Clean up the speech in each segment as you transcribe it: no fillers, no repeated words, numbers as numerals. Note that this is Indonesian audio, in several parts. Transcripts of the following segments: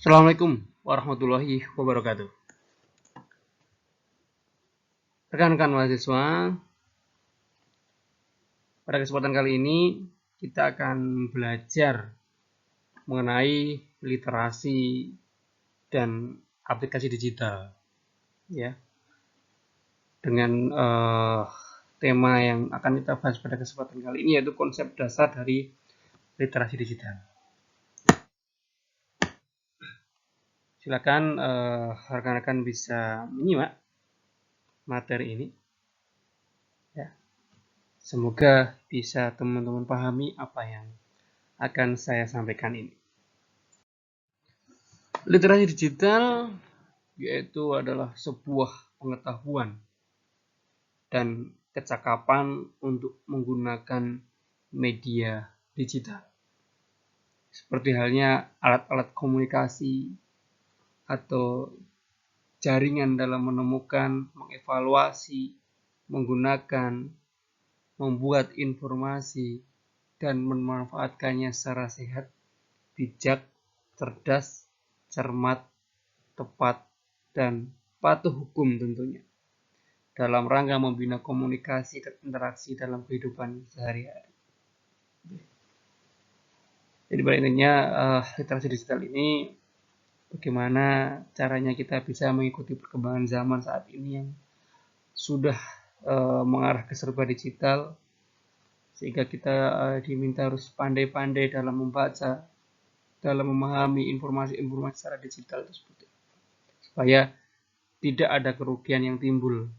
Assalamualaikum warahmatullahi wabarakatuh. Rekan-rekan mahasiswa, pada kesempatan kali ini kita akan belajar mengenai literasi dan aplikasi digital, ya, dengan tema yang akan kita bahas pada kesempatan kali ini yaitu konsep dasar dari literasi digital. Silakan rekan-rekan bisa menyimak materi ini. Ya. Semoga bisa teman-teman pahami apa yang akan saya sampaikan ini. Literasi digital yaitu adalah sebuah pengetahuan dan kecakapan untuk menggunakan media digital. Seperti halnya alat-alat komunikasi atau jaringan dalam menemukan, mengevaluasi, menggunakan, membuat informasi, dan memanfaatkannya secara sehat, bijak, cerdas, cermat, tepat, dan patuh hukum tentunya, dalam rangka membina komunikasi dan interaksi dalam kehidupan sehari-hari. Jadi pada intinya literasi digital ini bagaimana caranya kita bisa mengikuti perkembangan zaman saat ini yang sudah mengarah ke serba digital, sehingga kita diminta harus pandai-pandai dalam membaca, dalam memahami informasi-informasi secara digital tersebut, supaya tidak ada kerugian yang timbul,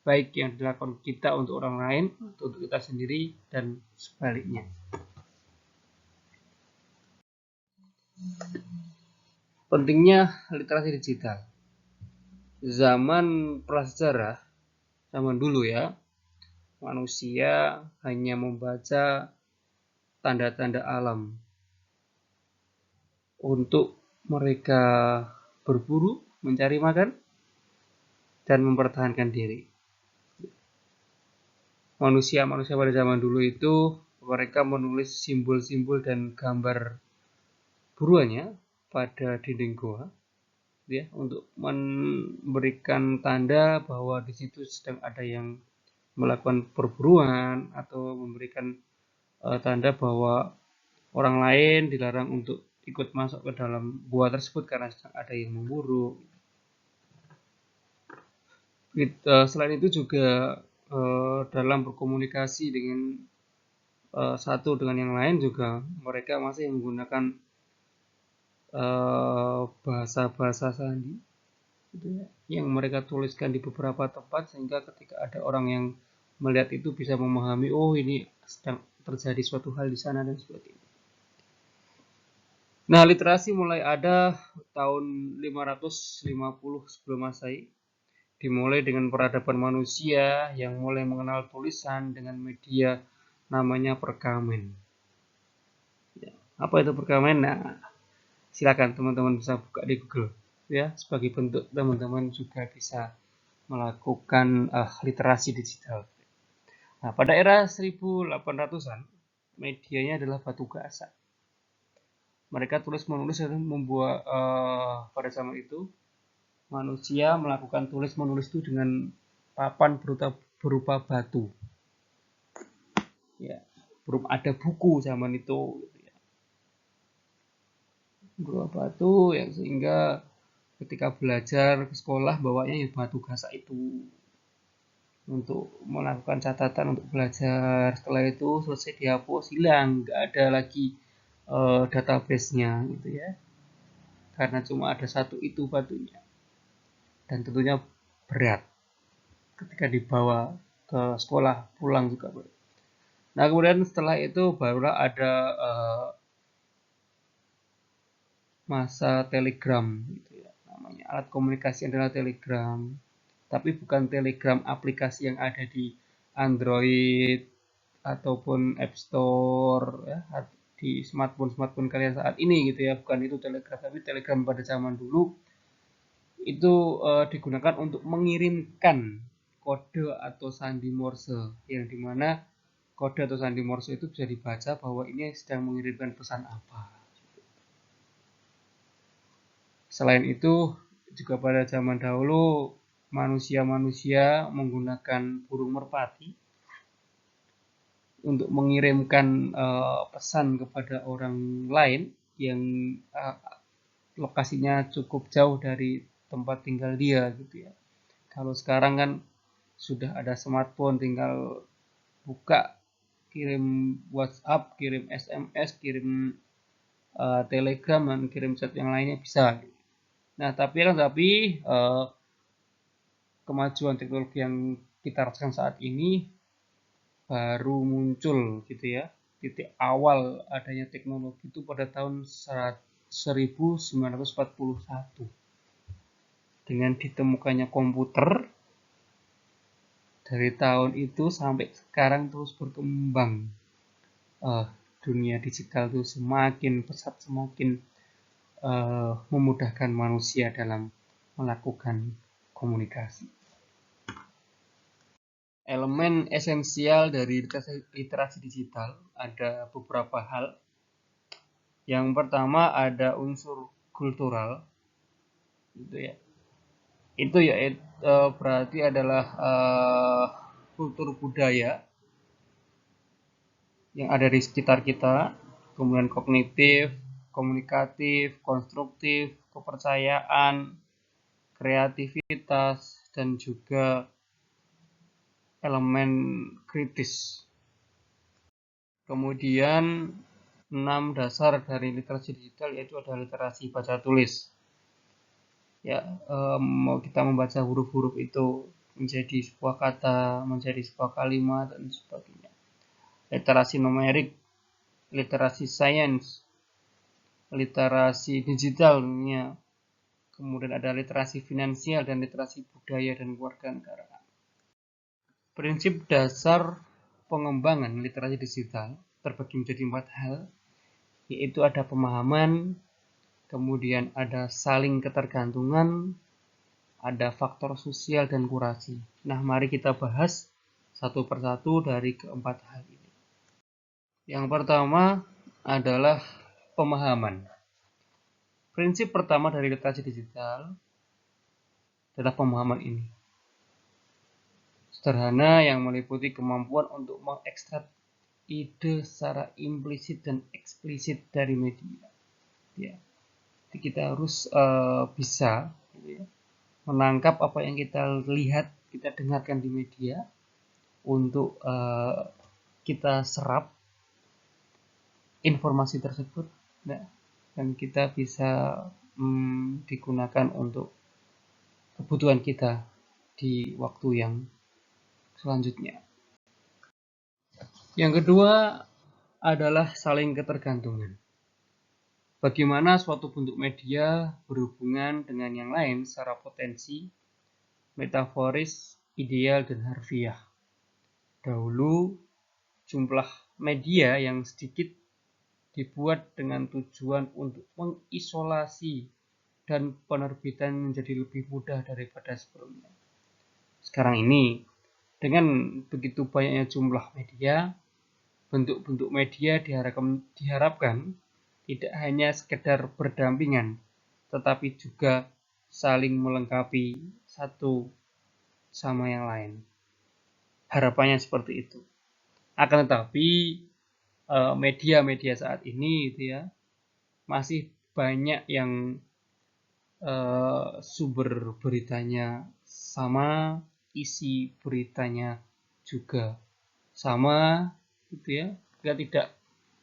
baik yang dilakukan kita untuk orang lain, untuk kita sendiri, dan sebaliknya. Pentingnya literasi digital. Zaman prasejarah, zaman dulu ya, manusia hanya membaca tanda-tanda alam untuk mereka berburu, mencari makan, dan mempertahankan diri. Manusia-manusia pada zaman dulu itu mereka menulis simbol-simbol dan gambar buruannya pada dinding goa, ya, untuk memberikan tanda bahwa di situ sedang ada yang melakukan perburuan atau memberikan tanda bahwa orang lain dilarang untuk ikut masuk ke dalam gua tersebut karena sedang ada yang memburu. Selain itu juga dalam berkomunikasi dengan satu dengan yang lain juga mereka masih menggunakan bahasa-bahasa sandi, gitu ya, yang mereka tuliskan di beberapa tempat sehingga ketika ada orang yang melihat itu bisa memahami, oh ini sedang terjadi suatu hal di sana dan sebagainya. Nah, literasi mulai ada tahun 550 sebelum Masehi, dimulai dengan peradaban manusia yang mulai mengenal tulisan dengan media namanya perkamen. Ya, apa itu perkamen? Nah, silakan teman-teman bisa buka di Google, ya, sebagai bentuk teman-teman juga bisa melakukan literasi digital. Nah, pada era 1800-an, medianya adalah batu gasa. Mereka tulis-menulis dan membuat pada zaman itu manusia melakukan tulis-menulis itu dengan papan berupa batu. Ya, berupa ada buku zaman itu, ya, berupa batu yang sehingga ketika belajar ke sekolah bawanya ya batu gasa itu untuk melakukan catatan untuk belajar. Setelah itu selesai dihapus, hilang, nggak ada lagi database-nya gitu ya, karena cuma ada satu itu batunya, dan tentunya berat ketika dibawa ke sekolah pulang juga berat. Nah, kemudian setelah itu barulah ada masa telegram gitu ya, namanya alat komunikasi adalah telegram, tapi bukan telegram aplikasi yang ada di Android ataupun App Store, ya, di smartphone kalian saat ini gitu ya, bukan itu telegram, tapi telegram pada zaman dulu itu digunakan untuk mengirimkan kode atau sandi Morse, yang dimana kode atau sandi Morse itu bisa dibaca bahwa ini sedang mengirimkan pesan apa. Selain itu, juga pada zaman dahulu manusia-manusia menggunakan burung merpati untuk mengirimkan pesan kepada orang lain yang lokasinya cukup jauh dari tempat tinggal dia gitu ya. Kalau sekarang kan sudah ada smartphone, tinggal buka, kirim WhatsApp, kirim SMS, kirim Telegram, dan kirim chat yang lainnya bisa. Nah, tapi kemajuan teknologi yang kita rasakan saat ini baru muncul gitu ya. Titik awal adanya teknologi itu pada tahun 1941 dengan ditemukannya komputer. Dari tahun itu sampai sekarang terus berkembang. Dunia digital itu semakin pesat, semakin memudahkan manusia dalam melakukan komunikasi. Elemen esensial dari literasi digital ada beberapa hal. Yang pertama ada unsur kultural, gitu ya. Itu ya berarti adalah kultur budaya yang ada di sekitar kita, kemudian kognitif, komunikatif, konstruktif, kepercayaan, kreativitas, dan juga elemen kritis. Kemudian 6 dasar dari literasi digital yaitu ada literasi baca tulis. Ya, kita membaca huruf-huruf itu menjadi sebuah kata, menjadi sebuah kalimat, dan sebagainya. Literasi numerik, literasi sains, literasi digitalnya, kemudian ada literasi finansial dan literasi budaya dan kewarganegaraan. Prinsip dasar pengembangan literasi digital terbagi menjadi 4 hal, yaitu ada pemahaman, kemudian ada saling ketergantungan, ada faktor sosial dan kurasi. Nah, mari kita bahas satu persatu dari keempat hal ini. Yang pertama adalah pemahaman. Prinsip pertama dari literasi digital adalah pemahaman ini. Sederhana yang meliputi kemampuan untuk mengekstrak ide secara implisit dan eksplisit dari media. Ya. Jadi kita harus bisa gitu ya, menangkap apa yang kita lihat, kita dengarkan di media untuk kita serap informasi tersebut, nah, dan kita bisa digunakan untuk kebutuhan kita di waktu yang selanjutnya. Yang kedua adalah saling ketergantungan. Bagaimana suatu bentuk media berhubungan dengan yang lain secara potensi, metaforis, ideal, dan harfiah. Dahulu, jumlah media yang sedikit dibuat dengan tujuan untuk mengisolasi dan penerbitan menjadi lebih mudah daripada sebelumnya. Sekarang ini, dengan begitu banyaknya jumlah media, bentuk-bentuk media diharapkan tidak hanya sekedar berdampingan, tetapi juga saling melengkapi satu sama yang lain. Harapannya seperti itu. Akan tetapi media-media saat ini gitu ya, masih banyak yang sumber beritanya sama, isi beritanya juga sama gitu ya, kita tidak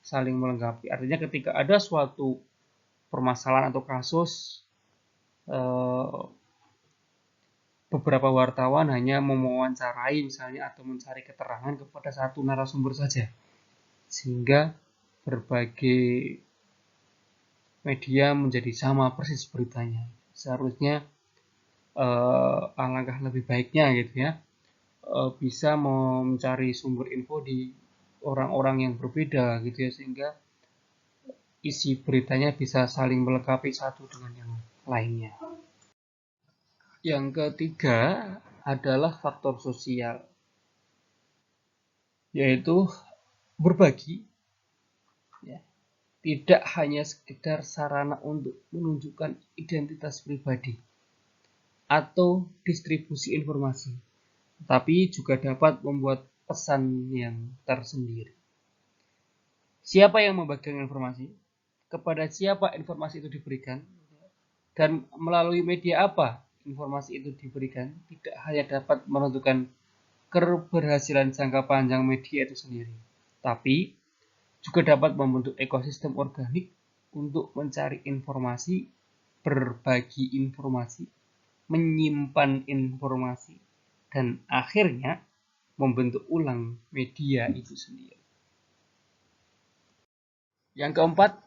saling melengkapi. Artinya ketika ada suatu permasalahan atau kasus, beberapa wartawan hanya mewawancarai misalnya atau mencari keterangan kepada satu narasumber saja, sehingga berbagai media menjadi sama persis beritanya. Seharusnya alangkah lebih baiknya gitu ya, bisa mencari sumber info di orang-orang yang berbeda gitu ya, sehingga isi beritanya bisa saling melengkapi satu dengan yang lainnya. Yang ketiga adalah faktor sosial, yaitu berbagi, ya, tidak hanya sekedar sarana untuk menunjukkan identitas pribadi atau distribusi informasi, tapi juga dapat membuat pesan yang tersendiri. Siapa yang membagikan informasi? Kepada siapa informasi itu diberikan? Dan melalui media apa informasi itu diberikan? Tidak hanya dapat menentukan keberhasilan jangka panjang media itu sendiri, tapi juga dapat membentuk ekosistem organik untuk mencari informasi, berbagi informasi, menyimpan informasi, dan akhirnya membentuk ulang media itu sendiri. Yang keempat,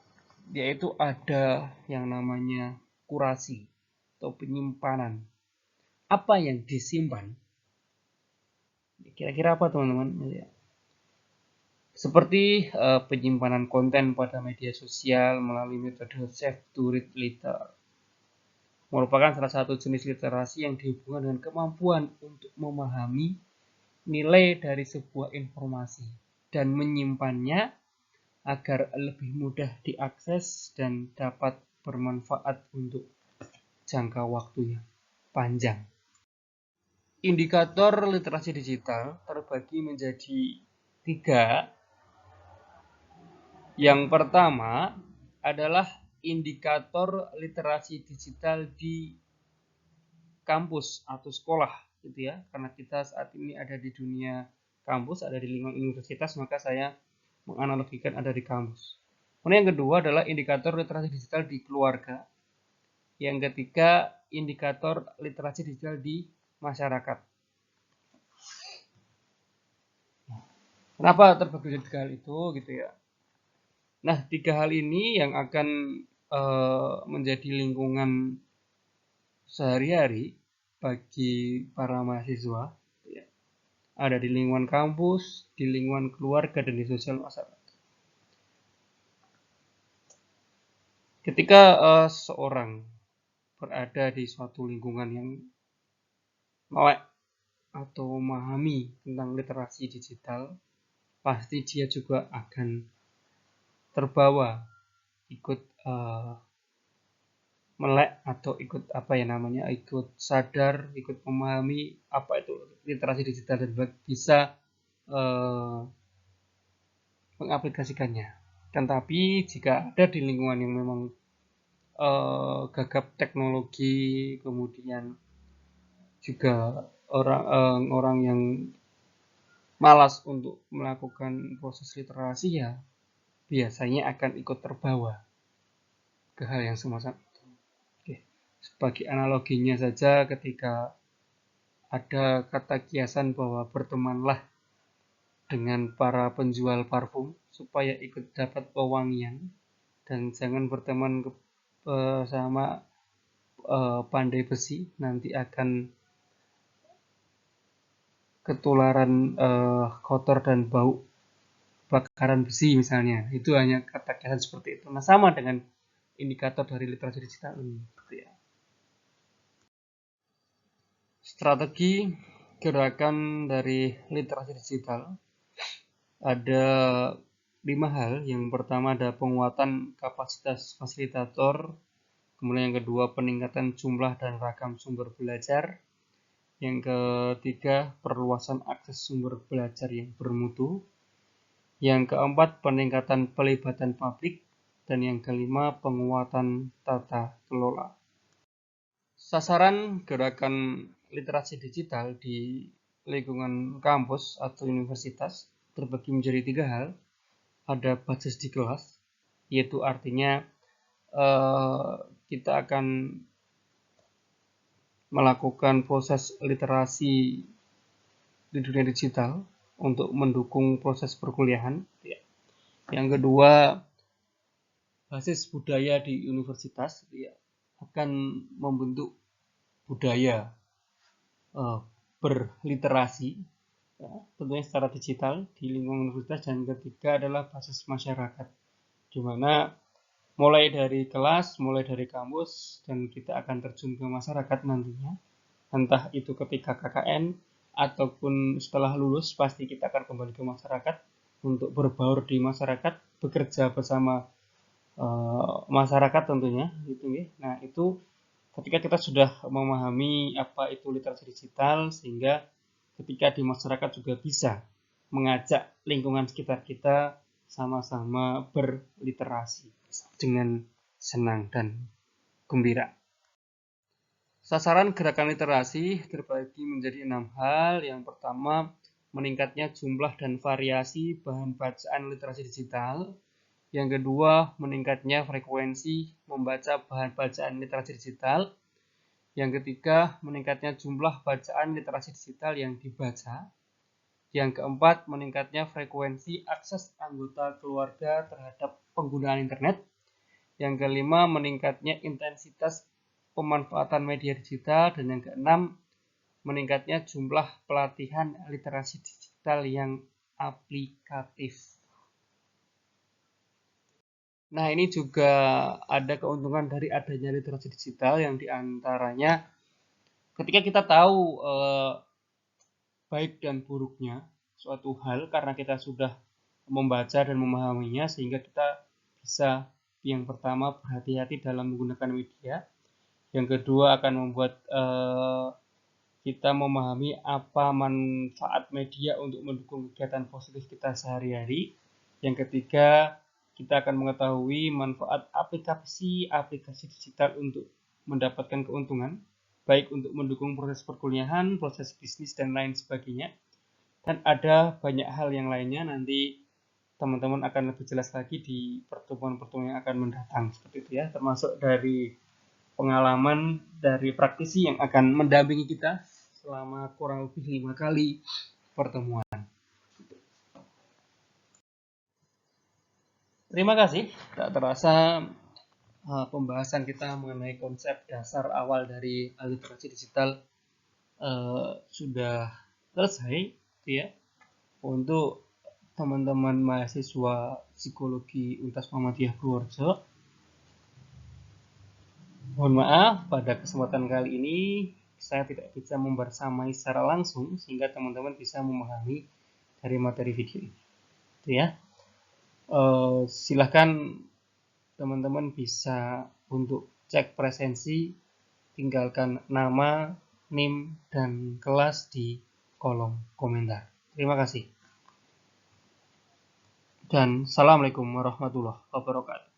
yaitu ada yang namanya kurasi atau penyimpanan. Apa yang disimpan? Kira-kira apa teman-teman? Seperti penyimpanan konten pada media sosial melalui metode save to read later, merupakan salah satu jenis literasi yang dihubungkan dengan kemampuan untuk memahami nilai dari sebuah informasi dan menyimpannya agar lebih mudah diakses dan dapat bermanfaat untuk jangka waktu yang panjang. Indikator literasi digital terbagi menjadi 3. Yang pertama adalah indikator literasi digital di kampus atau sekolah, gitu ya. Karena kita saat ini ada di dunia kampus, ada di lingkungan universitas, maka saya menganalogikan ada di kampus. Kemudian yang kedua adalah indikator literasi digital di keluarga. Yang ketiga, indikator literasi digital di masyarakat. Kenapa terbagi dari 3 hal itu, gitu ya? Nah, 3 hal ini yang akan menjadi lingkungan sehari-hari bagi para mahasiswa, ya. Ada di lingkungan kampus, di lingkungan keluarga, dan di sosial masyarakat. Ketika seorang berada di suatu lingkungan yang melek atau memahami tentang literasi digital, pasti dia juga akan terbawa ikut melek atau ikut ikut sadar, ikut memahami apa itu literasi digital dan bisa mengaplikasikannya. Tetapi jika ada di lingkungan yang memang gagap teknologi, kemudian juga orang yang malas untuk melakukan proses literasi, ya biasanya akan ikut terbawa ke hal yang semacam itu. Oke. Sebagai analoginya saja, ketika ada kata kiasan bahwa bertemanlah dengan para penjual parfum supaya ikut dapat pewangian, dan jangan berteman sama pandai besi, nanti akan ketularan kotor dan bau bakaran besi misalnya. Itu hanya kata kiasan seperti itu. Nah, sama dengan indikator dari literasi digital ini, gitu ya. Strategi gerakan dari literasi digital ada 5 hal. Yang pertama ada penguatan kapasitas fasilitator, kemudian yang kedua peningkatan jumlah dan ragam sumber belajar, yang ketiga perluasan akses sumber belajar yang bermutu, yang keempat peningkatan pelibatan publik, dan yang kelima penguatan tata kelola. Sasaran gerakan literasi digital di lingkungan kampus atau universitas terbagi menjadi 3 hal. Ada basis di kelas, yaitu artinya kita akan melakukan proses literasi di dunia digital untuk mendukung proses perkuliahan. Yang kedua, basis budaya di universitas, akan membentuk budaya berliterasi, tentunya secara digital di lingkungan universitas. Dan ketiga adalah basis masyarakat, di mana mulai dari kelas, mulai dari kampus, dan kita akan terjun ke masyarakat nantinya. Entah itu ketika KKN ataupun setelah lulus, pasti kita akan kembali ke masyarakat untuk berbaur di masyarakat, bekerja bersama masyarakat tentunya gitu ya. Nah, itu ketika kita sudah memahami apa itu literasi digital, sehingga ketika di masyarakat juga bisa mengajak lingkungan sekitar kita sama-sama berliterasi dengan senang dan gembira. Sasaran gerakan literasi terbagi menjadi 6 hal. Yang pertama, meningkatnya jumlah dan variasi bahan bacaan literasi digital. Yang kedua, meningkatnya frekuensi membaca bahan bacaan literasi digital. Yang ketiga, meningkatnya jumlah bacaan literasi digital yang dibaca. Yang keempat, meningkatnya frekuensi akses anggota keluarga terhadap penggunaan internet. Yang kelima, meningkatnya intensitas pemanfaatan media digital. Dan yang keenam, meningkatnya jumlah pelatihan literasi digital yang aplikatif. Nah, ini juga ada keuntungan dari adanya literasi digital, yang diantaranya ketika kita tahu baik dan buruknya suatu hal karena kita sudah membaca dan memahaminya, sehingga kita bisa yang pertama berhati-hati dalam menggunakan media, yang kedua akan membuat kita memahami apa manfaat media untuk mendukung kegiatan positif kita sehari-hari. Yang ketiga, kita akan mengetahui manfaat aplikasi digital untuk mendapatkan keuntungan, baik untuk mendukung proses perkuliahan, proses bisnis, dan lain sebagainya. Dan ada banyak hal yang lainnya, nanti teman-teman akan lebih jelas lagi di pertemuan-pertemuan yang akan mendatang, seperti itu ya, termasuk dari pengalaman dari praktisi yang akan mendampingi kita selama kurang lebih 5 kali pertemuan. Terima kasih. Tak terasa pembahasan kita mengenai konsep dasar awal dari literasi digital sudah selesai, ya. Untuk teman-teman mahasiswa psikologi Universitas Muhammadiyah Purworejo, mohon maaf pada kesempatan kali ini saya tidak bisa membersamai secara langsung, sehingga teman-teman bisa memahami dari materi video ini. Itu ya. Silahkan teman-teman bisa untuk cek presensi, tinggalkan nama, NIM, dan kelas di kolom komentar. Terima kasih. Dan Assalamualaikum warahmatullahi wabarakatuh.